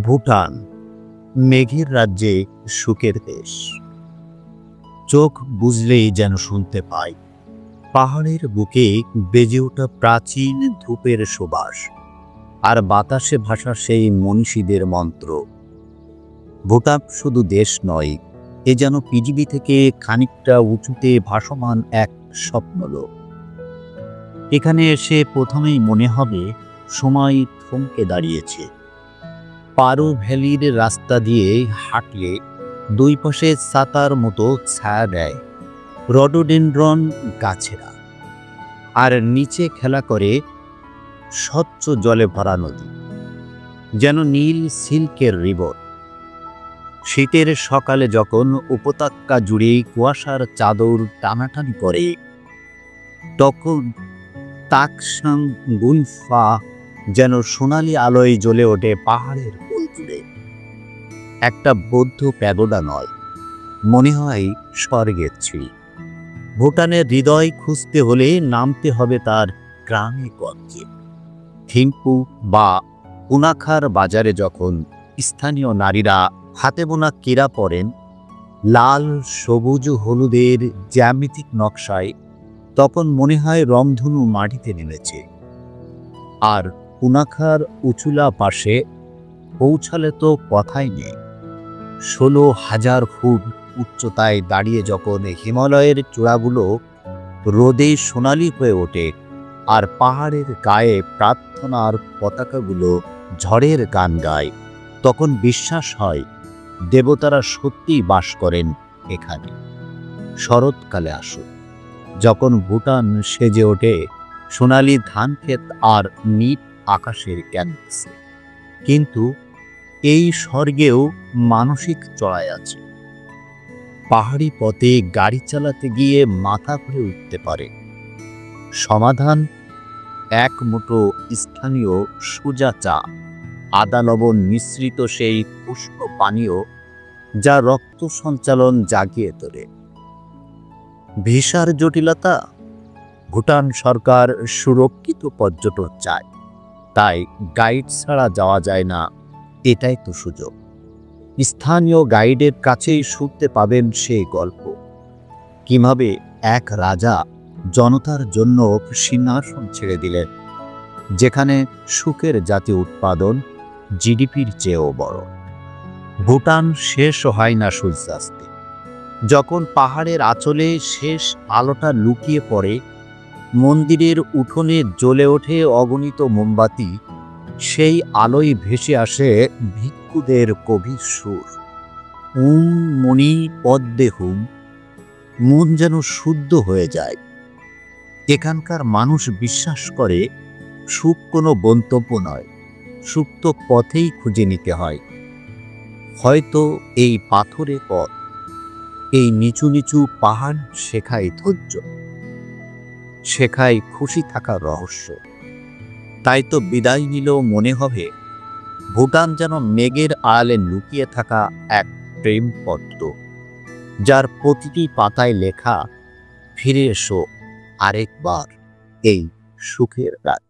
ভুটান মেঘের রাজ্যে সুখের দেশ। চোখ বুঝলেই যেন শুনতে পাই পাহাড়ের বুকে বেজে ওঠা প্রাচীন ধূপের সুবাস, আর বাতাসে ভাসা সেই মনীষীদের মন্ত্র। ভুটান শুধু দেশ নয়, এ যেন পৃথিবী থেকে খানিকটা উঁচুতে ভাসমান এক স্বপ্নলোক। এখানে এসে প্রথমেই মনে হবে সময় থমকে দাঁড়িয়েছে। পারো ভ্যালির রাস্তা দিয়ে হাঁটলে দুই পাশে ছাতার মতো ছায়া দেয় রডোডেনড্রন গাছেরা, আর নিচে খেলা করে স্বচ্ছ জলে ভরা নদী, যেন নীল সিল্কের রিবন। শীতের সকালে যখন উপত্যকা জুড়ে কুয়াশার চাদর টানাটানি করে, তখন তাকসাং গুনফা যেন সোনালি আলোয় জ্বলে ওঠে পাহাড়ের কোল জুড়ে। একটা বৌদ্ধ প্যাগোডা নয়, মনে হয় স্বর্গের ছিঁড়ি। ভুটানের হৃদয় খুঁজতে হলে নামতে হবে তার গ্রামে গঞ্জে। থিম্পু বা কুনাখার বাজারে যখন স্থানীয় নারীরা হাতে বোনা কেরা পরেন লাল সবুজ হলুদের জ্যামিতিক নকশায়, তখন মনে হয় রংধনু মাটিতে নেমেছে। আর কুনাখার উঁচুলা পাশে পৌঁছালে তো কথাই নেই। 16,000 ফুট উচ্চতায় দাঁড়িয়ে যখন হিমালয়ের চূড়াগুলো রোদে সোনালি হয়ে ওঠে, আর পাহাড়ের গায়ে প্রার্থনার পতাকাগুলো ঝড়ের গান গায়, তখন বিশ্বাস হয় দেবতারা সত্যিই বাস করেন এখানে। শরৎকালে আসুন, যখন ভুটান সেজে ওঠে সোনালি ধানক্ষেত আর নীল আকাশের ক্যানভাসে। কিন্তু এই স্বর্গেও মানসিক চড়াই আছে। পাহাড়ি পথে গাড়ি চালাতে গিয়ে মাথা ঘুরে উঠতে পারে। সমাধান এক মুঠো স্থানীয় সোজা চা, আদা লবণ মিশ্রিত সেই উষ্ণ পানীয় যা রক্ত সঞ্চালন জাগিয়ে তোলে। ভিসার জটিলতা, ভুটান সরকার সুরক্ষিত পর্যটন চায়, তাই গাইড ছাড়া যাওয়া যায় না। এটাই তো সুযোগ। স্থানীয় গাইডের কাছেই শুনতে পাবেন সেই গল্প, কিভাবে এক রাজা জনতার জন্য সিংহাসন ছেড়ে দিলেন, যেখানে সুখের জাতীয় উৎপাদন জিডিপির চেয়েও বড়। ভুটান শেষ হয় না সূর্যাস্তে। যখন পাহাড়ের আঁচলে শেষ আলোটা লুকিয়ে পড়ে, মন্দিরের উঠোনে জ্বলে ওঠে অগণিত মোমবাতি, সেই আলোয় ভেসে আসে ভিক্ষুদের গভীর সুর। মণি পদ্মে হুম। মন যেন শুদ্ধ হয়ে যায়। এখানকার মানুষ বিশ্বাস করে সুখ কোনো গন্তব্য নয়, সুখ তো পথেই খুঁজে নিতে হয়। হয়তো এই পাথরের পথ, এই নিচু নিচু পাহাড় শেখায় ধৈর্য, শেখায় খুশি থাকার রহস্য। তাই তো বিদায় নিলেও মনে হবে ভুটান যেন মেঘের আড়ালে লুকিয়ে থাকা এক প্রেমপত্র, যার প্রতিটি পাতায় লেখা ফিরে এসো আরেকবার এই সুখের রাত।